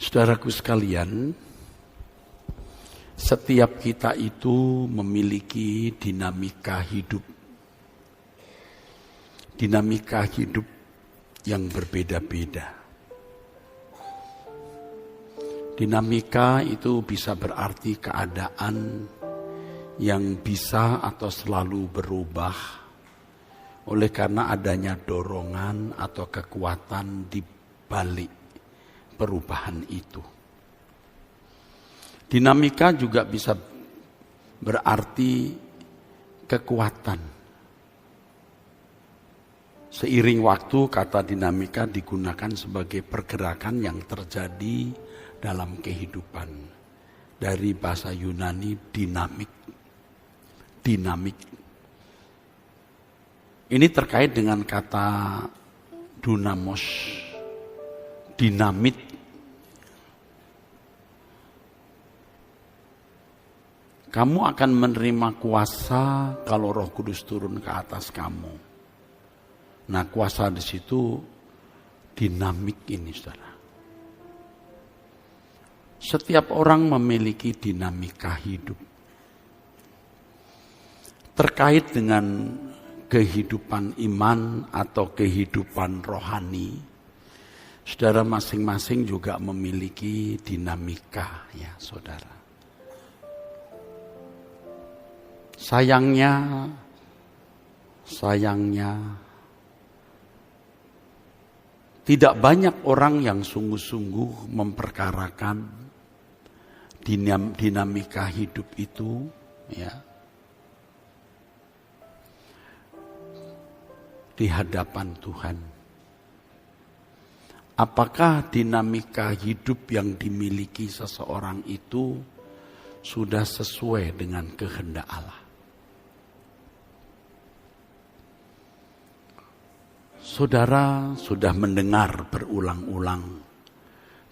Saudaraku sekalian, setiap kita itu memiliki dinamika hidup. Dinamika hidup yang berbeda-beda. Dinamika itu bisa berarti keadaan yang bisa atau selalu berubah oleh karena adanya dorongan atau kekuatan di balik perubahan itu. Dinamika juga bisa berarti kekuatan. Seiring waktu kata dinamika digunakan sebagai pergerakan yang terjadi dalam kehidupan. Dari bahasa Yunani dinamik. Ini terkait dengan kata dunamos, dinamit. Kamu akan menerima kuasa kalau Roh Kudus turun ke atas kamu. Nah, kuasa di situ dinamik ini, saudara. Setiap orang memiliki dinamika hidup. Terkait dengan kehidupan iman atau kehidupan rohani, saudara masing-masing juga memiliki dinamika, ya saudara. Sayangnya, tidak banyak orang yang sungguh-sungguh memperkarakan dinamika hidup itu, ya, di hadapan Tuhan. Apakah dinamika hidup yang dimiliki seseorang itu sudah sesuai dengan kehendak Allah? Saudara sudah mendengar berulang-ulang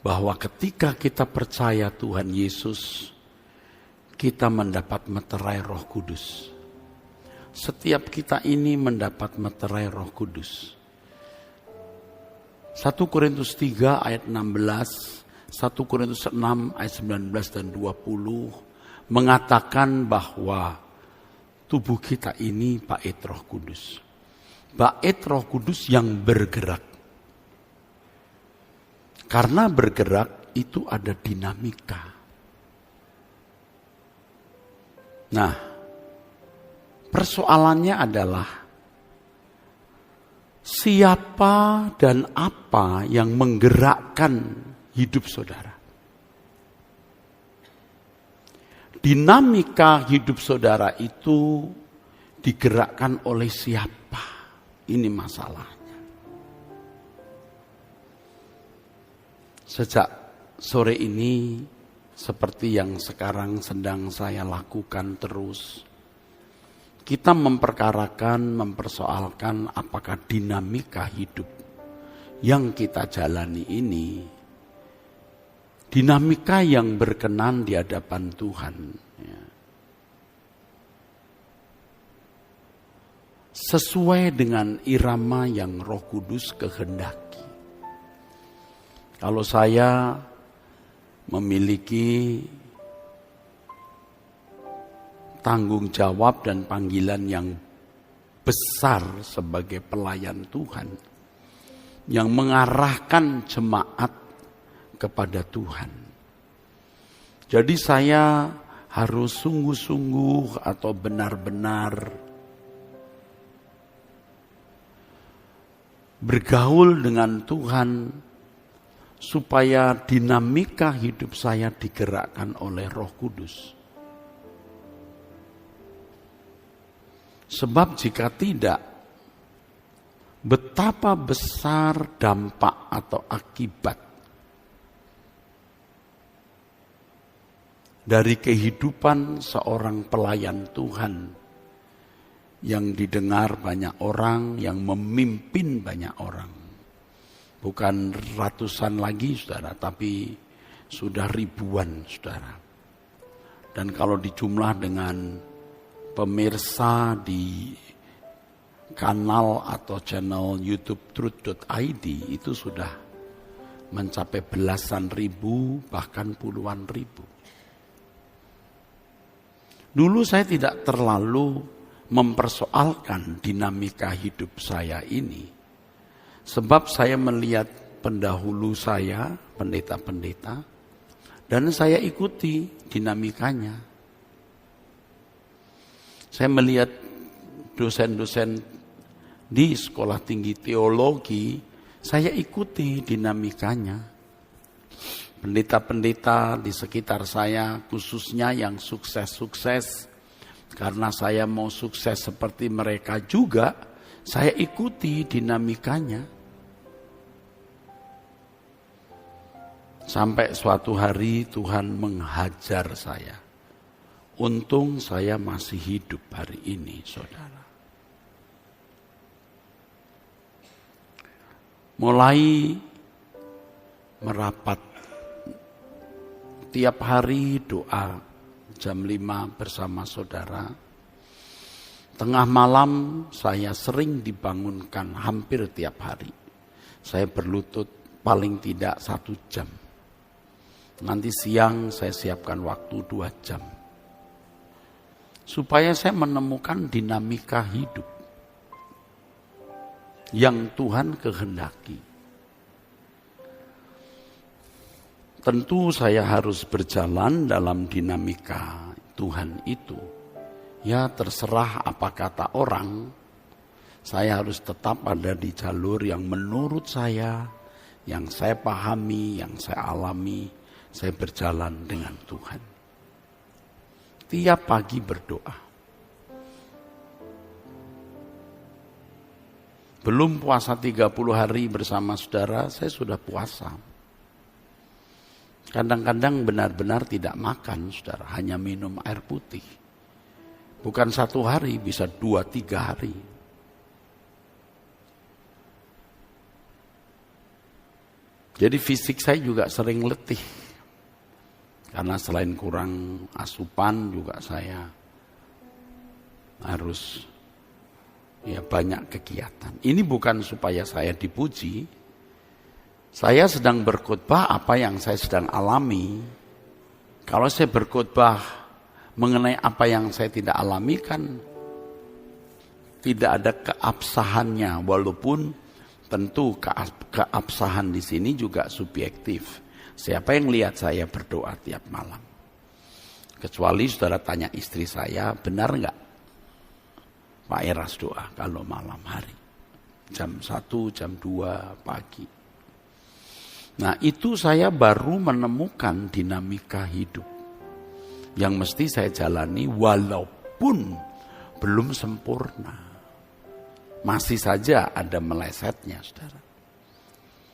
bahwa ketika kita percaya Tuhan Yesus, kita mendapat meterai Roh Kudus. Setiap kita ini mendapat meterai Roh Kudus. 1 Korintus 3 ayat 16, 1 Korintus 6 ayat 19 dan 20 mengatakan bahwa tubuh kita ini bait Roh Kudus. Bait Roh Kudus yang bergerak. Karena bergerak itu ada dinamika. Nah, persoalannya adalah siapa dan apa yang menggerakkan hidup saudara. Dinamika hidup saudara itu digerakkan oleh siapa? Ini masalahnya. Sejak sore ini, seperti yang sekarang sedang saya lakukan terus, kita mempersoalkan apakah dinamika hidup yang kita jalani ini, dinamika yang berkenan di hadapan Tuhan. Sesuai dengan irama yang Roh Kudus kehendaki. Kalau saya memiliki tanggung jawab dan panggilan yang besar sebagai pelayan Tuhan, yang mengarahkan jemaat kepada Tuhan. Jadi saya harus sungguh-sungguh atau benar-benar bergaul dengan Tuhan supaya dinamika hidup saya digerakkan oleh Roh Kudus. Sebab jika tidak, betapa besar dampak atau akibat dari kehidupan seorang pelayan Tuhan yang didengar banyak orang, yang memimpin banyak orang. Bukan ratusan lagi, saudara, tapi sudah ribuan, saudara. Dan kalau dijumlah dengan pemirsa di kanal atau channel YouTube Truth.id, itu sudah mencapai belasan ribu, bahkan puluhan ribu. Dulu saya tidak terlalu mempersoalkan dinamika hidup saya ini, sebab saya melihat pendahulu saya, pendeta-pendeta, dan saya ikuti dinamikanya. Saya melihat dosen-dosen di sekolah tinggi teologi, saya ikuti dinamikanya. Pendeta-pendeta di sekitar saya, khususnya yang sukses-sukses, karena saya mau sukses seperti mereka juga, saya ikuti dinamikanya. Sampai suatu hari Tuhan menghajar saya. Untung saya masih hidup hari ini, saudara. Mulai merapat tiap hari doa jam 5 bersama saudara. Tengah malam saya sering dibangunkan hampir tiap hari. Saya berlutut paling tidak 1 jam. Nanti siang saya siapkan waktu 2 jam. Supaya saya menemukan dinamika hidup yang Tuhan kehendaki. Tentu saya harus berjalan dalam dinamika Tuhan itu. Ya terserah apa kata orang, saya harus tetap ada di jalur yang menurut saya, yang saya pahami, yang saya alami, saya berjalan dengan Tuhan. Tiap pagi berdoa. Belum puasa 30 hari bersama saudara, saya sudah puasa. Kadang-kadang benar-benar tidak makan, saudara, hanya minum air putih. Bukan 1 hari, bisa 2-3 hari. Jadi fisik saya juga sering letih. Karena selain kurang asupan juga saya harus banyak kegiatan. Ini bukan supaya saya dipuji. Saya sedang berkhotbah apa yang saya sedang alami. Kalau saya berkhotbah mengenai apa yang saya tidak alami kan tidak ada keabsahannya, walaupun tentu keabsahan di sini juga subjektif. Siapa yang lihat saya berdoa tiap malam? Kecuali saudara tanya istri saya, benar enggak Pak Eras doa kalau malam hari? Jam 1, jam 2 pagi. Nah itu saya baru menemukan dinamika hidup yang mesti saya jalani walaupun belum sempurna. Masih saja ada melesetnya, saudara.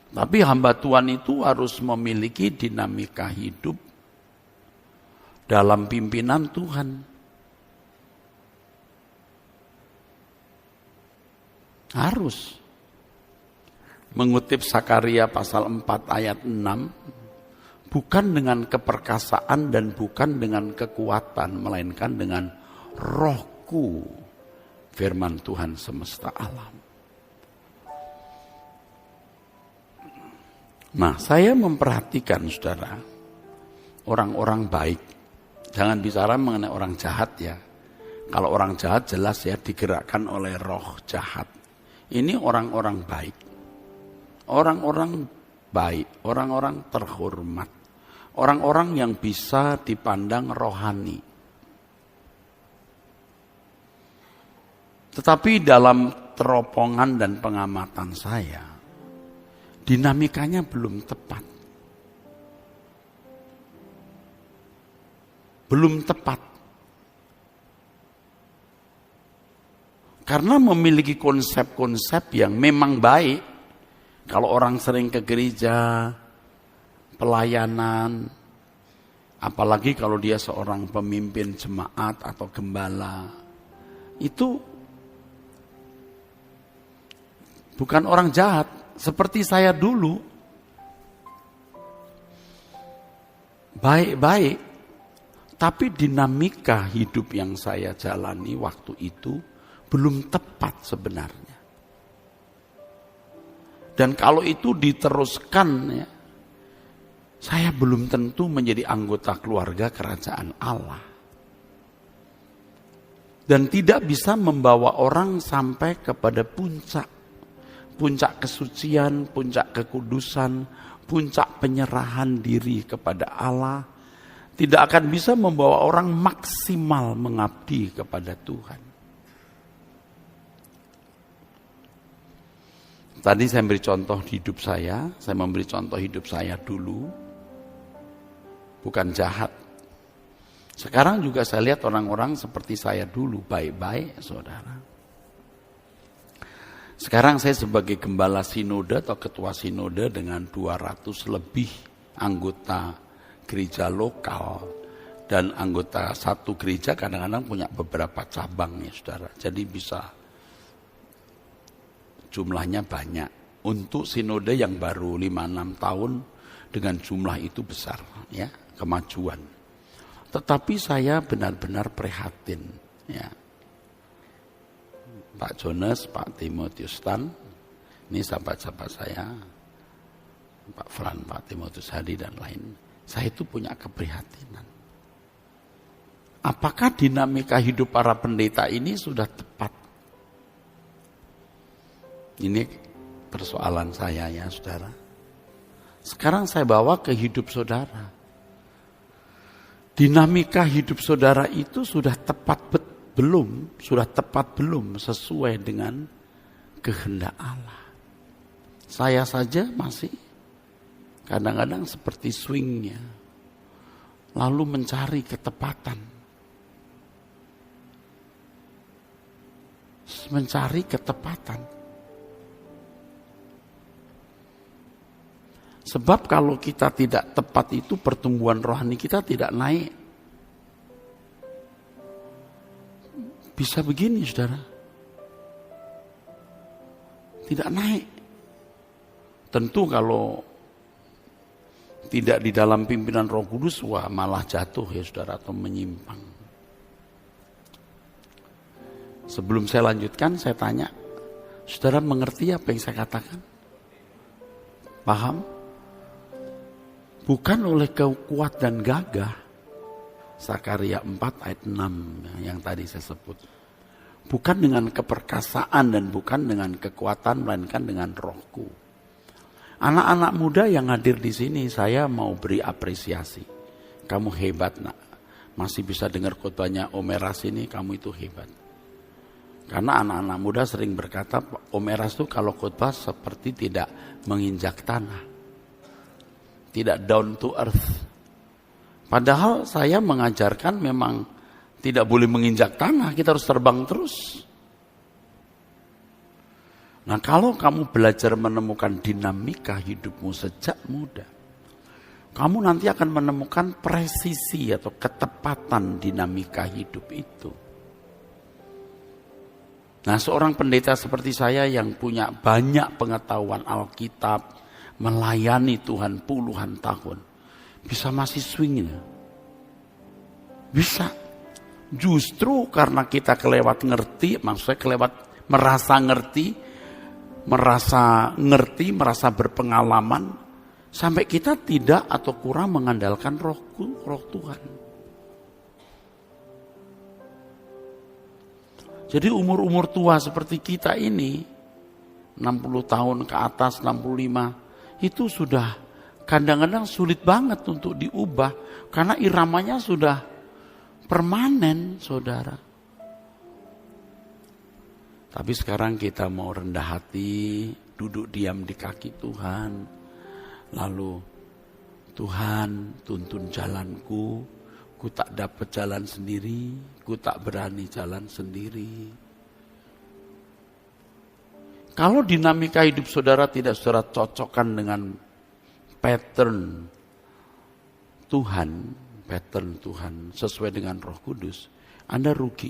Tapi hamba Tuhan itu harus memiliki dinamika hidup dalam pimpinan Tuhan. Harus. Mengutip Sakaria pasal 4 ayat 6, bukan dengan keperkasaan dan bukan dengan kekuatan, melainkan dengan Rohku, firman Tuhan semesta alam. Nah, saya memperhatikan saudara, orang-orang baik, jangan bicara mengenai orang jahat ya. Kalau orang jahat jelas ya digerakkan oleh roh jahat. Ini orang-orang baik. Orang-orang baik, orang-orang terhormat, orang-orang yang bisa dipandang rohani. Tetapi dalam teropongan dan pengamatan saya, dinamikanya belum tepat. Belum tepat. Karena memiliki konsep-konsep yang memang baik. Kalau orang sering ke gereja, pelayanan, apalagi kalau dia seorang pemimpin jemaat atau gembala, itu bukan orang jahat, seperti saya dulu. Baik-baik, tapi dinamika hidup yang saya jalani waktu itu belum tepat sebenarnya. Dan kalau itu diteruskan ya, saya belum tentu menjadi anggota keluarga kerajaan Allah. Dan tidak bisa membawa orang sampai kepada puncak kesucian, puncak kekudusan, puncak penyerahan diri kepada Allah. Tidak akan bisa membawa orang maksimal mengabdi kepada Tuhan. Tadi saya memberi contoh hidup saya memberi contoh hidup saya dulu, bukan jahat. Sekarang juga saya lihat orang-orang seperti saya dulu, baik-baik saudara. Sekarang saya sebagai gembala sinode atau ketua sinode dengan 200 lebih anggota gereja lokal. Dan anggota satu gereja kadang-kadang punya beberapa cabang ya saudara. Jadi bisa jumlahnya banyak. Untuk sinode yang baru 5-6 tahun dengan jumlah itu besar ya, kemajuan. Tetapi saya benar-benar prihatin ya. Pak Jonas, Pak Timotius Tan, ini sahabat-sahabat saya, Pak Fran, Pak Timotius Hadi dan lain. Saya itu punya keprihatinan. Apakah dinamika hidup para pendeta ini sudah tepat? Ini persoalan saya ya saudara. Sekarang saya bawa ke hidup saudara. Dinamika hidup saudara itu sudah tepat belum sesuai dengan kehendak Allah. Saya saja masih kadang-kadang seperti swingnya, lalu mencari ketepatan. Sebab kalau kita tidak tepat itu pertumbuhan rohani kita tidak naik. Bisa begini saudara. Tidak naik. Tentu kalau tidak di dalam pimpinan Roh Kudus, wah malah jatuh ya saudara atau menyimpang. Sebelum saya lanjutkan, saya tanya, saudara mengerti apa yang saya katakan? Paham? Bukan oleh kekuatan dan gagah. Sakaria 4 ayat 6 yang tadi saya sebut. Bukan dengan keperkasaan dan bukan dengan kekuatan, melainkan dengan Rohku. Anak-anak muda yang hadir di sini, saya mau beri apresiasi. Kamu hebat nak. Masih bisa dengar khotbahnya Om Eras ini, kamu itu hebat. Karena anak-anak muda sering berkata, Om Eras itu kalau khotbah seperti tidak menginjak tanah. Tidak down to earth. Padahal saya mengajarkan memang tidak boleh menginjak tanah, kita harus terbang terus. Nah kalau kamu belajar menemukan dinamika hidupmu sejak muda, kamu nanti akan menemukan presisi atau ketepatan dinamika hidup itu. Nah seorang pendeta seperti saya yang punya banyak pengetahuan Alkitab, melayani Tuhan puluhan tahun, bisa masih swing. Bisa. Justru karena kita kelewat ngerti, maksudnya kelewat merasa berpengalaman, sampai kita tidak atau kurang mengandalkan roh Tuhan. Jadi umur-umur tua seperti kita ini, 60 tahun ke atas, 65, itu sudah kadang-kadang sulit banget untuk diubah karena iramanya sudah permanen, saudara. Tapi sekarang kita mau rendah hati, duduk diam di kaki Tuhan. Lalu, Tuhan tuntun jalanku, ku tak dapat jalan sendiri, ku tak berani jalan sendiri. Kalau dinamika hidup saudara tidak saudara cocokkan dengan pattern Tuhan sesuai dengan Roh Kudus, Anda rugi.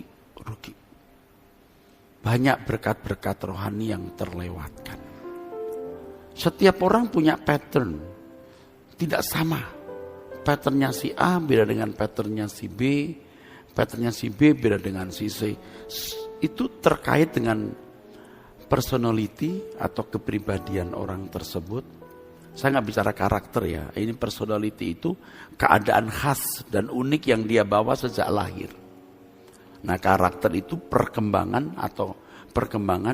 Banyak berkat-berkat rohani yang terlewatkan. Setiap orang punya pattern, tidak sama. Patternnya si A beda dengan patternnya si B, patternnya si B beda dengan si C. Itu terkait dengan personality atau kepribadian orang tersebut, Saya nggak bicara karakter ya, ini personality itu keadaan khas dan unik yang dia bawa sejak lahir. Nah karakter itu perkembangan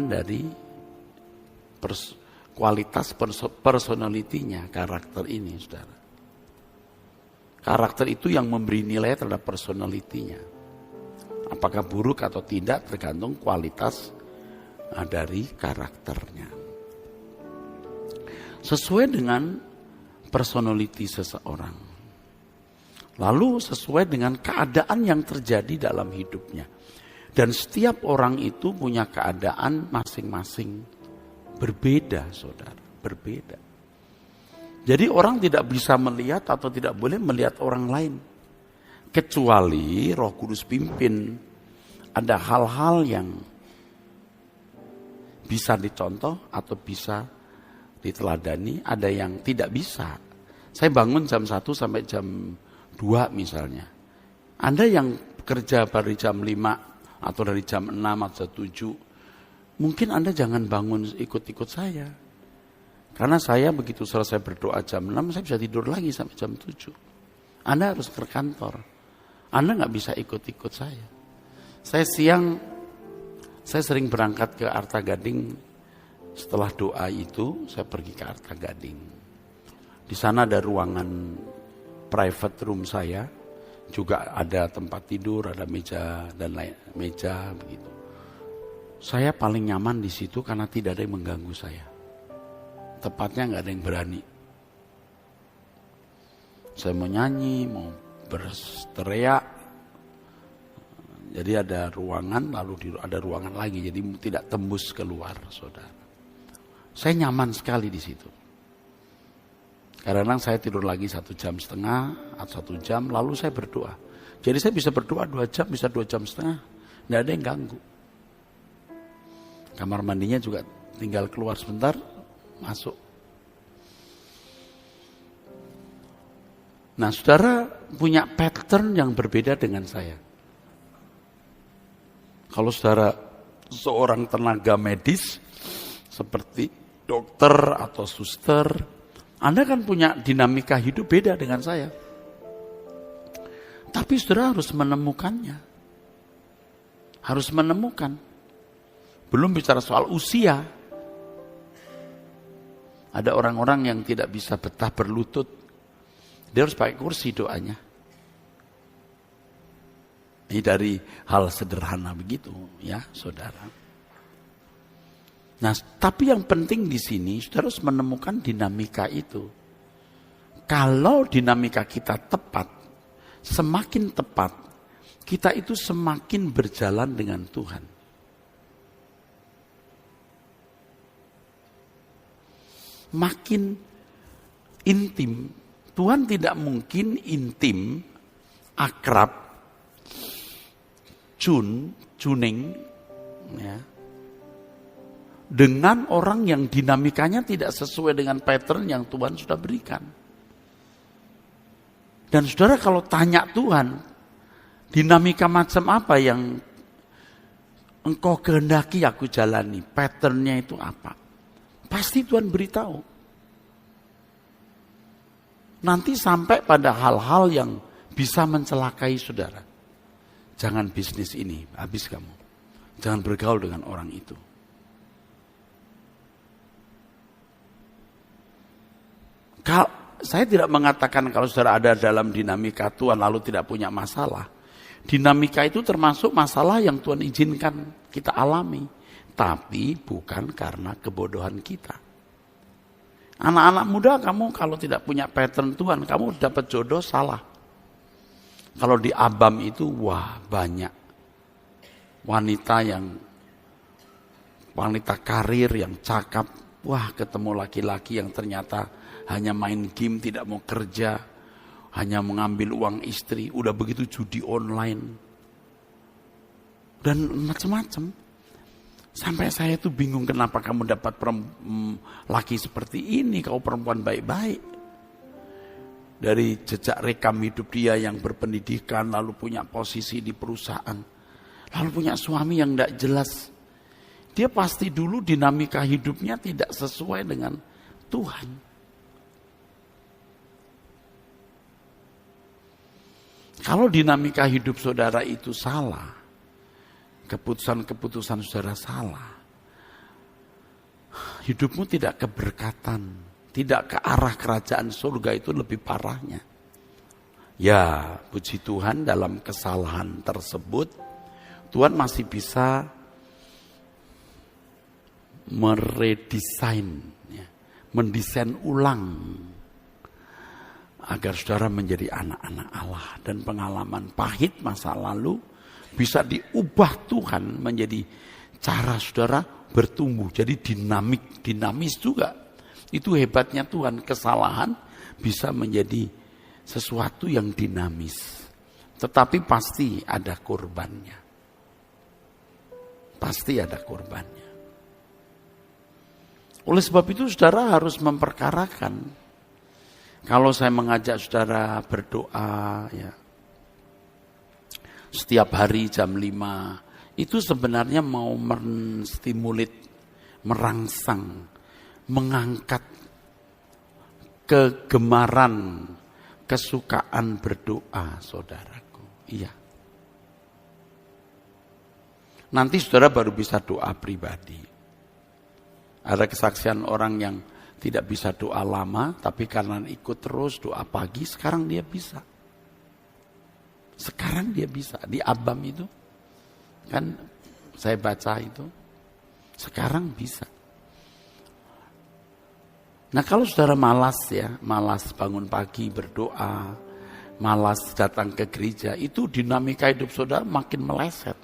dari kualitas personality-nya, karakter ini saudara. Karakter itu yang memberi nilai terhadap personality-nya. Apakah buruk atau tidak tergantung kualitas dari karakternya. Sesuai dengan personality seseorang. Lalu sesuai dengan keadaan yang terjadi dalam hidupnya. Dan setiap orang itu punya keadaan masing-masing berbeda, saudara. Berbeda. Jadi orang tidak bisa melihat atau tidak boleh melihat orang lain. Kecuali Roh Kudus pimpin. Ada hal-hal yang bisa dicontoh atau bisa diteladani, ada yang tidak bisa. Saya bangun jam 1 sampai jam 2 misalnya. Anda yang kerja dari jam 5 atau dari jam 6 atau 7, mungkin Anda jangan bangun ikut-ikut saya. Karena saya begitu selesai berdoa jam 6, saya bisa tidur lagi sampai jam 7. Anda harus ke kantor. Anda nggak bisa ikut-ikut saya. Saya sering berangkat ke Arta Gading. Setelah doa itu, saya pergi ke Arta Gading. Di sana ada ruangan private room saya. Juga ada tempat tidur, ada meja dan meja begitu. Saya paling nyaman di situ karena tidak ada yang mengganggu saya. Tepatnya nggak ada yang berani. Saya mau nyanyi, mau berteriak. Jadi ada ruangan, lalu ada ruangan lagi. Jadi tidak tembus keluar, saudara. Saya nyaman sekali di situ. Kadang-kadang saya tidur lagi 1,5 jam atau 1 jam, lalu saya berdoa. Jadi saya bisa berdoa 2 jam, bisa 2,5 jam. Tidak ada yang ganggu. Kamar mandinya juga tinggal keluar sebentar, masuk. Nah, saudara punya pattern yang berbeda dengan saya. Kalau saudara seorang tenaga medis, seperti dokter atau suster, Anda kan punya dinamika hidup beda dengan saya. Tapi saudara harus menemukannya. Harus menemukan. Belum bicara soal usia. Ada orang-orang yang tidak bisa betah berlutut. Dia harus pakai kursi doanya. Ini dari hal sederhana begitu ya saudara. Nah tapi yang penting di sini saudara harus menemukan dinamika itu. Kalau dinamika kita tepat, semakin tepat, kita itu semakin berjalan dengan Tuhan. Makin intim. Tuhan tidak mungkin intim, akrab, cuning, ya, dengan orang yang dinamikanya tidak sesuai dengan pattern yang Tuhan sudah berikan. Dan saudara kalau tanya Tuhan, dinamika macam apa yang engkau kehendaki aku jalani, patternnya itu apa? Pasti Tuhan beritahu. Nanti sampai pada hal-hal yang bisa mencelakai saudara. Jangan bisnis ini, habis kamu. Jangan bergaul dengan orang itu. Saya tidak mengatakan kalau saudara ada dalam dinamika Tuhan lalu tidak punya masalah. Dinamika itu termasuk masalah yang Tuhan izinkan kita alami. Tapi bukan karena kebodohan kita. Anak-anak muda kamu kalau tidak punya pattern Tuhan, kamu dapat jodoh salah. Kalau di Abam itu, wah banyak wanita karir yang cakap. Wah ketemu laki-laki yang ternyata hanya main game, tidak mau kerja. Hanya mengambil uang istri, udah begitu judi online. Dan macam-macam. Sampai saya tuh bingung kenapa kamu dapat laki seperti ini, kau perempuan baik-baik. Dari jejak rekam hidup dia yang berpendidikan, lalu punya posisi di perusahaan, lalu punya suami yang tidak jelas. Dia pasti dulu dinamika hidupnya tidak sesuai dengan Tuhan. Kalau dinamika hidup saudara itu salah, keputusan-keputusan saudara salah, hidupmu tidak keberkatan, tidak ke arah kerajaan surga, itu lebih parahnya. Ya, puji Tuhan dalam kesalahan tersebut, Tuhan masih bisa meredesain, ya, mendesain ulang agar saudara menjadi anak-anak Allah, dan pengalaman pahit masa lalu bisa diubah Tuhan menjadi cara saudara bertumbuh, jadi dinamis juga. Itu hebatnya Tuhan, kesalahan bisa menjadi sesuatu yang dinamis. Tetapi pasti ada korbannya. Pasti ada korbannya. Oleh sebab itu saudara harus memperkarakan. Kalau saya mengajak saudara berdoa, ya, setiap hari jam 5, itu sebenarnya mau menstimulit, merangsang, mengangkat kegemaran, kesukaan berdoa saudaraku. Iya. Nanti saudara baru bisa doa pribadi. Ada kesaksian orang yang tidak bisa doa lama, tapi karena ikut terus doa pagi, sekarang dia bisa. Sekarang dia bisa. Di Abam itu, kan saya baca itu, sekarang bisa. Nah kalau saudara malas ya, malas bangun pagi berdoa, malas datang ke gereja, itu dinamika hidup saudara makin meleset.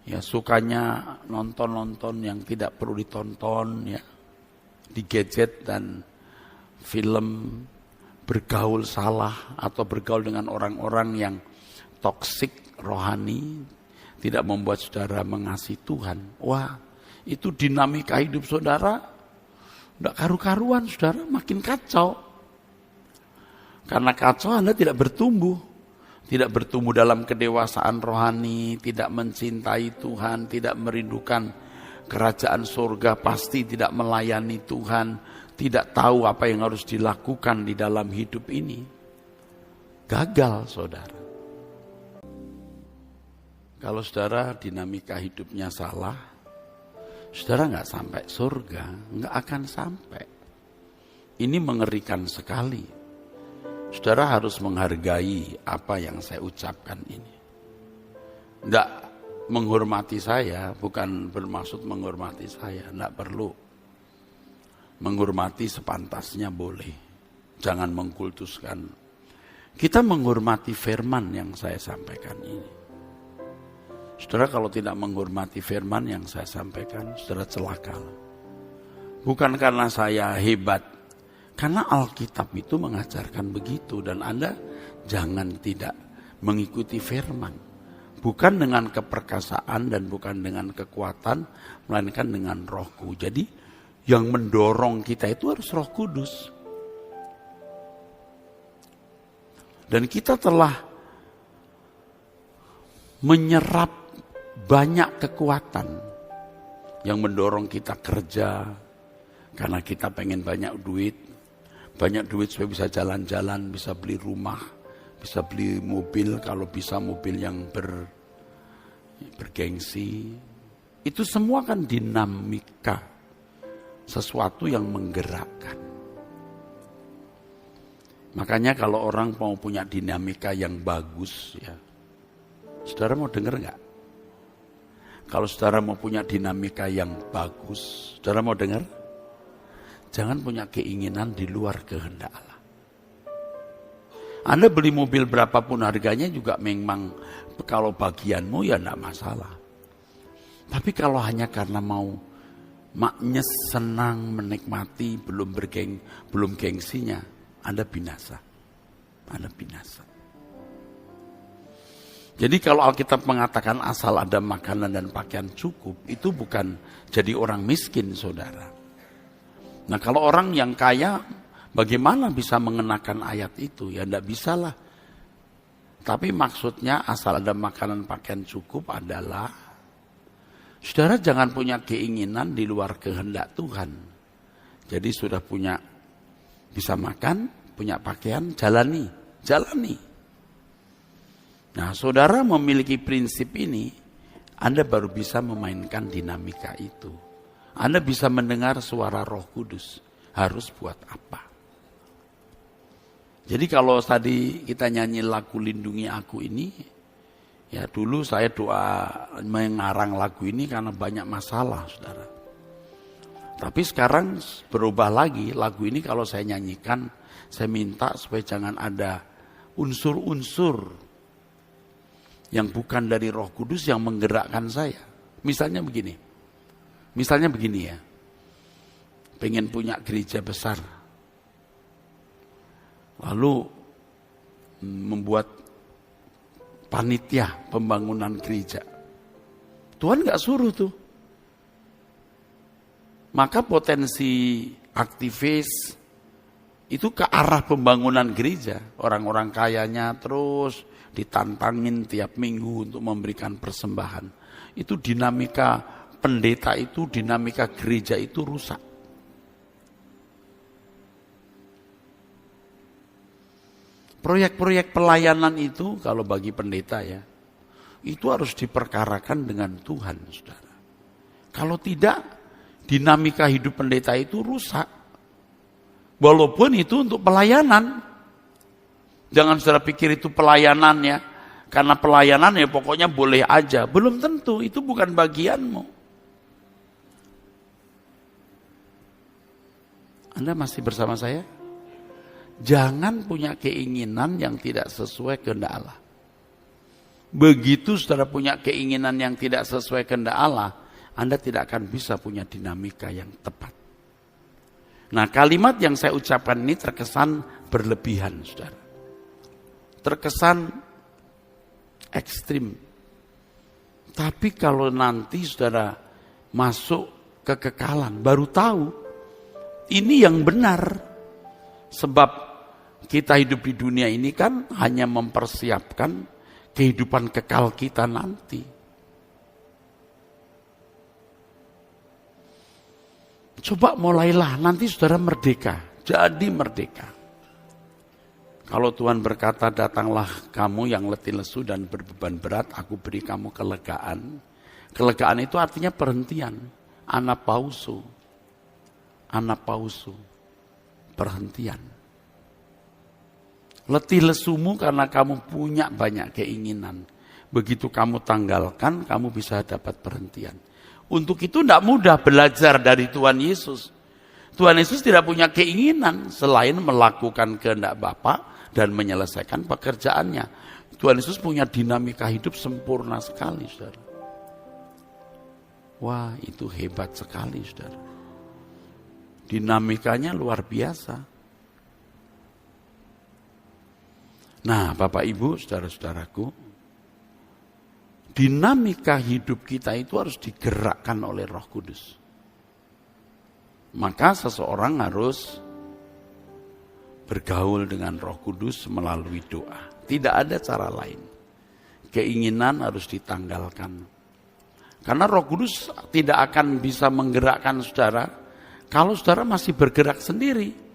Ya sukanya nonton-nonton yang tidak perlu ditonton ya, di gadget dan film, bergaul salah atau bergaul dengan orang-orang yang toksik rohani, tidak membuat saudara mengasihi Tuhan. Wah, itu dinamika hidup saudara tidak karu-karuan, saudara makin kacau. Karena kacau Anda tidak bertumbuh. Tidak bertumbuh dalam kedewasaan rohani, tidak mencintai Tuhan, tidak merindukan kerajaan surga, pasti tidak melayani Tuhan, tidak tahu apa yang harus dilakukan di dalam hidup ini. Gagal saudara. Kalau saudara dinamika hidupnya salah, saudara nggak sampai surga, nggak akan sampai. Ini mengerikan sekali. Saudara harus menghargai apa yang saya ucapkan ini. Tidak menghormati saya, bukan bermaksud menghormati saya, tidak perlu. Menghormati sepantasnya boleh, jangan mengkultuskan. Kita menghormati firman yang saya sampaikan ini. Saudara kalau tidak menghormati firman yang saya sampaikan, saudara celaka. Bukan karena saya hebat, karena Alkitab itu mengajarkan begitu, dan Anda jangan tidak mengikuti firman. Bukan dengan keperkasaan dan bukan dengan kekuatan, melainkan dengan Rohku. Jadi yang mendorong kita itu harus Roh Kudus. Dan kita telah menyerap banyak kekuatan yang mendorong kita kerja, karena kita pengen banyak duit. Banyak duit supaya bisa jalan-jalan, bisa beli rumah, bisa beli mobil, kalau bisa mobil yang bergengsi. Itu semua kan dinamika, sesuatu yang menggerakkan. Makanya kalau orang mau punya dinamika yang bagus, ya, saudara mau dengar nggak? Kalau saudara mau punya dinamika yang bagus, saudara mau dengar? Jangan punya keinginan di luar kehendak Allah. Anda beli mobil berapapun harganya juga memang kalau bagianmu ya enggak masalah. Tapi kalau hanya karena mau maknyes, senang, menikmati, belum gengsinya, Anda binasa. Anda binasa. Jadi kalau Alkitab mengatakan asal ada makanan dan pakaian cukup, itu bukan jadi orang miskin saudara. Nah kalau orang yang kaya, bagaimana bisa mengenakan ayat itu? Ya enggak bisa lah. Tapi maksudnya asal ada makanan pakaian cukup adalah, saudara jangan punya keinginan di luar kehendak Tuhan. Jadi sudah punya, bisa makan, punya pakaian, jalani. Nah, saudara memiliki prinsip ini, Anda baru bisa memainkan dinamika itu. Anda bisa mendengar suara Roh Kudus. Harus buat apa? Jadi kalau tadi kita nyanyi lagu Lindungi Aku ini, ya dulu saya doa mengarang lagu ini karena banyak masalah, saudara. Tapi sekarang berubah lagi, lagu ini kalau saya nyanyikan, saya minta supaya jangan ada unsur-unsur yang bukan dari Roh Kudus yang menggerakkan saya. Misalnya begini ya, pengen punya gereja besar, lalu membuat panitia pembangunan gereja. Tuhan gak suruh tuh. Maka potensi aktivis itu ke arah pembangunan gereja. Orang-orang kayanya terus ditantangin tiap minggu untuk memberikan persembahan. Itu dinamika pendeta itu, dinamika gereja itu rusak. Proyek-proyek pelayanan itu kalau bagi pendeta ya, itu harus diperkarakan dengan Tuhan, saudara. Kalau tidak, dinamika hidup pendeta itu rusak. Walaupun itu untuk pelayanan. Jangan saudara pikir itu pelayanan ya. Karena pelayanan ya pokoknya boleh aja. Belum tentu, itu bukan bagianmu. Anda masih bersama saya? Jangan punya keinginan yang tidak sesuai kehendak Allah. Begitu saudara punya keinginan yang tidak sesuai kehendak Allah, Anda tidak akan bisa punya dinamika yang tepat. Nah, kalimat yang saya ucapkan ini terkesan berlebihan, saudara. Terkesan ekstrim. Tapi kalau nanti saudara masuk kekekalan, baru tahu ini yang benar. Sebab kita hidup di dunia ini kan hanya mempersiapkan kehidupan kekal kita nanti. Coba mulailah, nanti saudara merdeka, jadi merdeka. Kalau Tuhan berkata, datanglah kamu yang letih lesu dan berbeban berat, aku beri kamu kelegaan. Kelegaan itu artinya perhentian, anapauso, perhentian. Letih lesumu karena kamu punya banyak keinginan. Begitu kamu tanggalkan, kamu bisa dapat perhentian. Untuk itu tidak mudah belajar dari Tuhan Yesus. Tuhan Yesus tidak punya keinginan selain melakukan kehendak Bapa dan menyelesaikan pekerjaannya. Tuhan Yesus punya dinamika hidup sempurna sekali, saudara. Wah, itu hebat sekali, saudara. Dinamikanya luar biasa. Nah, Bapak Ibu, saudara-saudaraku, dinamika hidup kita itu harus digerakkan oleh Roh Kudus. Maka seseorang harus bergaul dengan Roh Kudus melalui doa. Tidak ada cara lain. Keinginan harus ditanggalkan. Karena Roh Kudus tidak akan bisa menggerakkan saudara kalau saudara masih bergerak sendiri.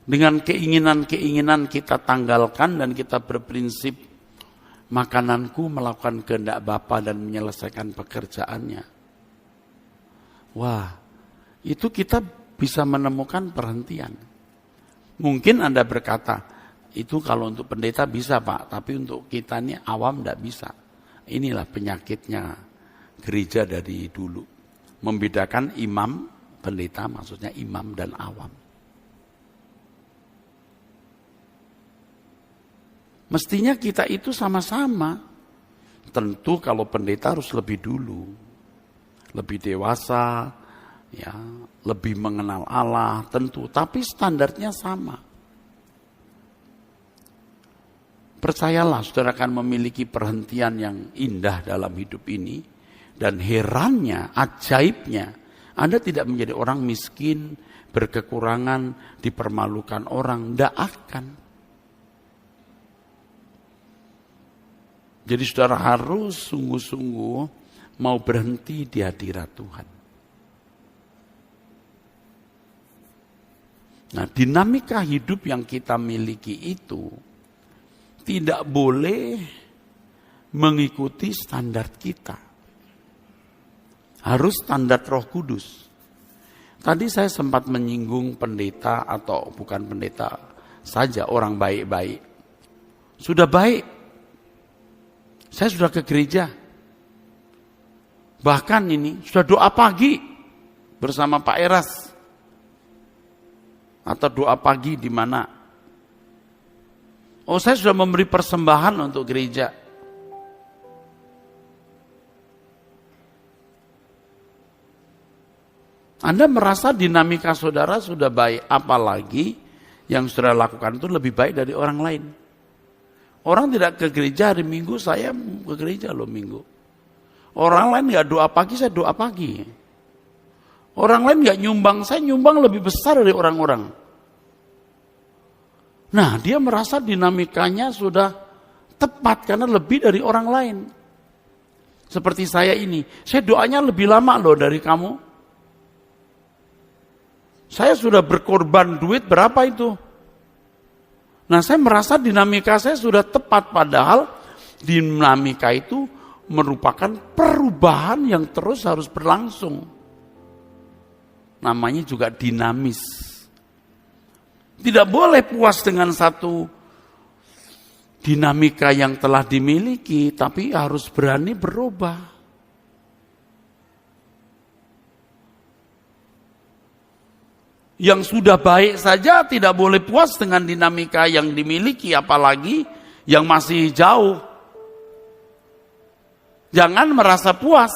Dengan keinginan-keinginan kita tanggalkan dan kita berprinsip makananku melakukan kehendak Bapa dan menyelesaikan pekerjaannya. Wah, itu kita bisa menemukan perhentian. Mungkin Anda berkata, itu kalau untuk pendeta bisa Pak, tapi untuk kita ini awam tidak bisa. Inilah penyakitnya gereja dari dulu. Membedakan imam, pendeta maksudnya imam dan awam. Mestinya kita itu sama-sama. Tentu kalau pendeta harus lebih dulu. Lebih dewasa, ya, lebih mengenal Allah, tentu. Tapi standarnya sama. Percayalah, saudara akan memiliki perhentian yang indah dalam hidup ini. Dan herannya, ajaibnya, Anda tidak menjadi orang miskin, berkekurangan, dipermalukan orang. Tidak akan. Jadi saudara harus sungguh-sungguh mau berhenti di hadirat Tuhan. Nah, dinamika hidup yang kita miliki itu tidak boleh mengikuti standar kita. Harus standar Roh Kudus. Tadi saya sempat menyinggung pendeta atau bukan pendeta saja, orang baik-baik. Sudah baik. Saya sudah ke gereja. Bahkan ini sudah doa pagi bersama Pak Eras. Atau doa pagi di mana? Oh, saya sudah memberi persembahan untuk gereja. Anda merasa dinamika saudara sudah baik, apalagi yang saudara lakukan itu lebih baik dari orang lain. Orang tidak ke gereja hari Minggu, saya ke gereja loh Minggu. Orang lain nggak doa pagi, saya doa pagi. Orang lain nggak nyumbang, saya nyumbang lebih besar dari orang-orang. Nah, dia merasa dinamikanya sudah tepat karena lebih dari orang lain. Seperti saya ini, saya doanya lebih lama loh dari kamu. Saya sudah berkorban duit berapa itu? Nah, saya merasa dinamika saya sudah tepat, padahal dinamika itu merupakan perubahan yang terus harus berlangsung. Namanya juga dinamis. Tidak boleh puas dengan satu dinamika yang telah dimiliki, tapi harus berani berubah. Yang sudah baik saja tidak boleh puas dengan dinamika yang dimiliki, apalagi yang masih jauh. Jangan merasa puas.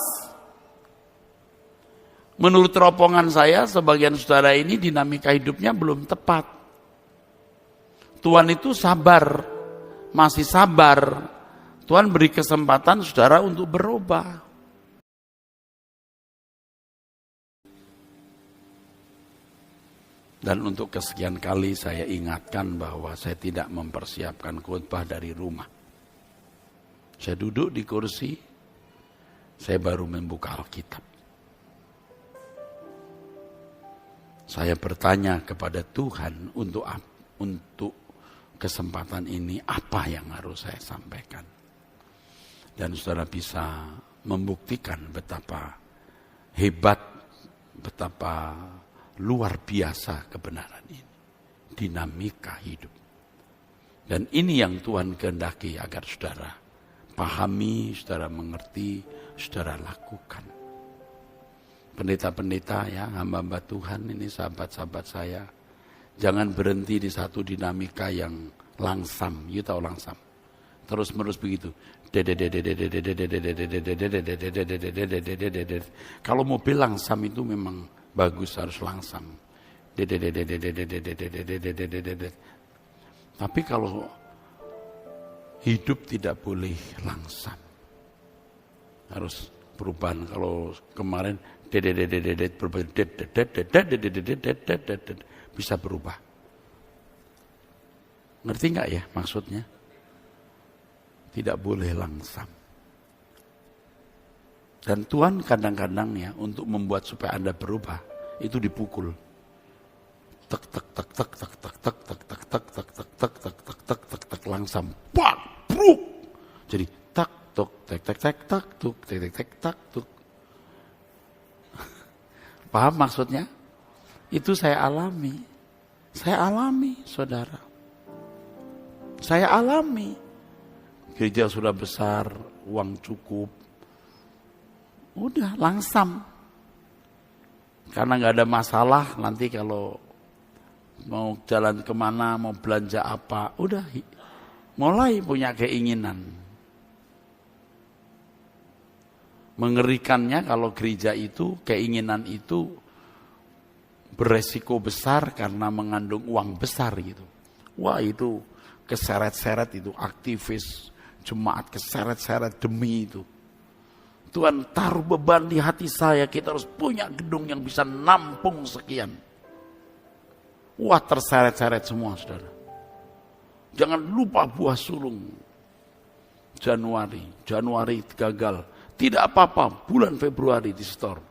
Menurut teropongan saya, sebagian saudara ini dinamika hidupnya belum tepat. Tuhan itu sabar, masih sabar. Tuhan beri kesempatan saudara untuk berubah. Dan untuk kesekian kali saya ingatkan bahwa saya tidak mempersiapkan khotbah dari rumah. Saya duduk di kursi, saya baru membuka Alkitab. Saya bertanya kepada Tuhan untuk kesempatan ini apa yang harus saya sampaikan. Dan saudara bisa membuktikan betapa hebat, betapa luar biasa kebenaran ini. Dinamika hidup. Dan ini yang Tuhan kehendaki agar saudara pahami, saudara mengerti, saudara lakukan. Pendeta-pendeta ya, hamba-hamba Tuhan ini, sahabat-sahabat saya. Jangan berhenti di satu dinamika yang langsam. You tahu langsam. Terus-menerus begitu. Kalau mobil langsam itu memang bagus, harus langsam. Tapi kalau hidup tidak boleh langsam. Harus perubahan. Kalau kemarin bisa berubah. Ngerti nggak ya maksudnya? Tidak boleh langsam. Dan Tuhan kadang-kadang ya untuk membuat supaya Anda berubah itu dipukul. Tek tek tek tek tek tek tek tek tek tek tek tek tek tek tek tek tek tek langsam. Pak, bruk. Jadi tak tok tek tek tek tak tuk tek tek tek tak tuk. Paham maksudnya? Itu saya alami. Saya alami, saudara. Saya alami. Gereja sudah besar, uang cukup. Udah, langsam. Karena gak ada masalah, nanti kalau mau jalan kemana, mau belanja apa, udah mulai punya keinginan. Mengerikannya kalau gereja itu, keinginan itu beresiko besar karena mengandung uang besar gitu. Wah itu keseret-seret itu, aktivis jemaat keseret-seret demi itu. Tuhan taruh beban di hati saya, kita harus punya gedung yang bisa nampung sekian. Wah terseret-seret semua saudara. Jangan lupa buah sulung. Januari gagal. Tidak apa-apa, bulan Februari di store.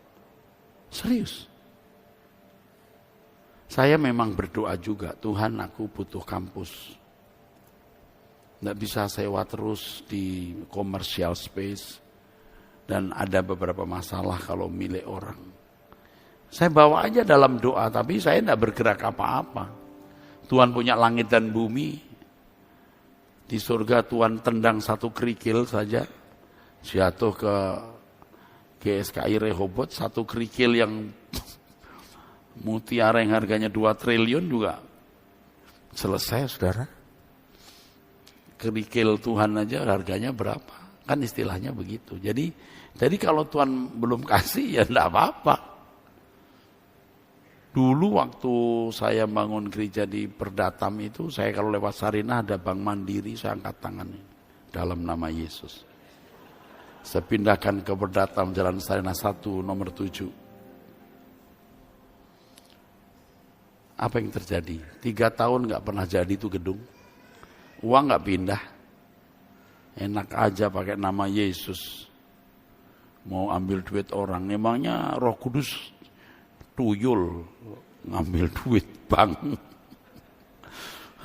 Serius. Saya memang berdoa juga, Tuhan aku butuh kampus. Nggak bisa sewa terus di commercial space. Dan ada beberapa masalah kalau milik orang. Saya bawa aja dalam doa, tapi saya nggak bergerak apa-apa. Tuhan punya langit dan bumi. Di surga Tuhan tendang satu kerikil saja. Jatuh ke GSKI Rehoboth, satu kerikil yang mutiara yang harganya 2 triliun juga selesai, saudara. Kerikil Tuhan aja harganya berapa? Kan istilahnya begitu. Jadi kalau Tuhan belum kasih ya enggak apa-apa. Dulu waktu saya bangun gereja di Perdatam itu, saya kalau lewat Sarinah ada Bank Mandiri, saya angkat tangan dalam nama Yesus. Saya pindahkan ke Perdatam Jalan Sarinah 1 nomor 7. Apa yang terjadi? 3 tahun enggak pernah jadi itu gedung. Uang nggak pindah, enak aja pakai nama Yesus. Mau ambil duit orang, emangnya Roh Kudus tuyul ngambil duit bank.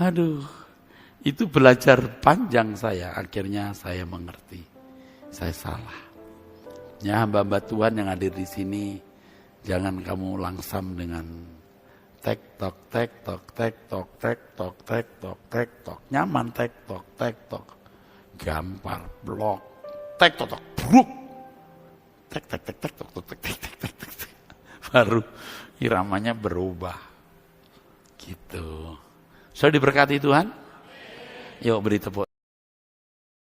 Aduh, itu belajar panjang saya. Akhirnya saya mengerti, saya salah. Ya hamba-hamba Tuhan yang hadir di sini, jangan kamu langsam dengan tek tok tek tok tek tok tek tok tek tok tek tok, nyaman tek tok tek tok, gampar blok tek tok tok bruk tek tek tek tek tok tok tek tek tek tek, baru iramanya berubah gitu. Sudah diberkati Tuhan. Yuk beri tepuk.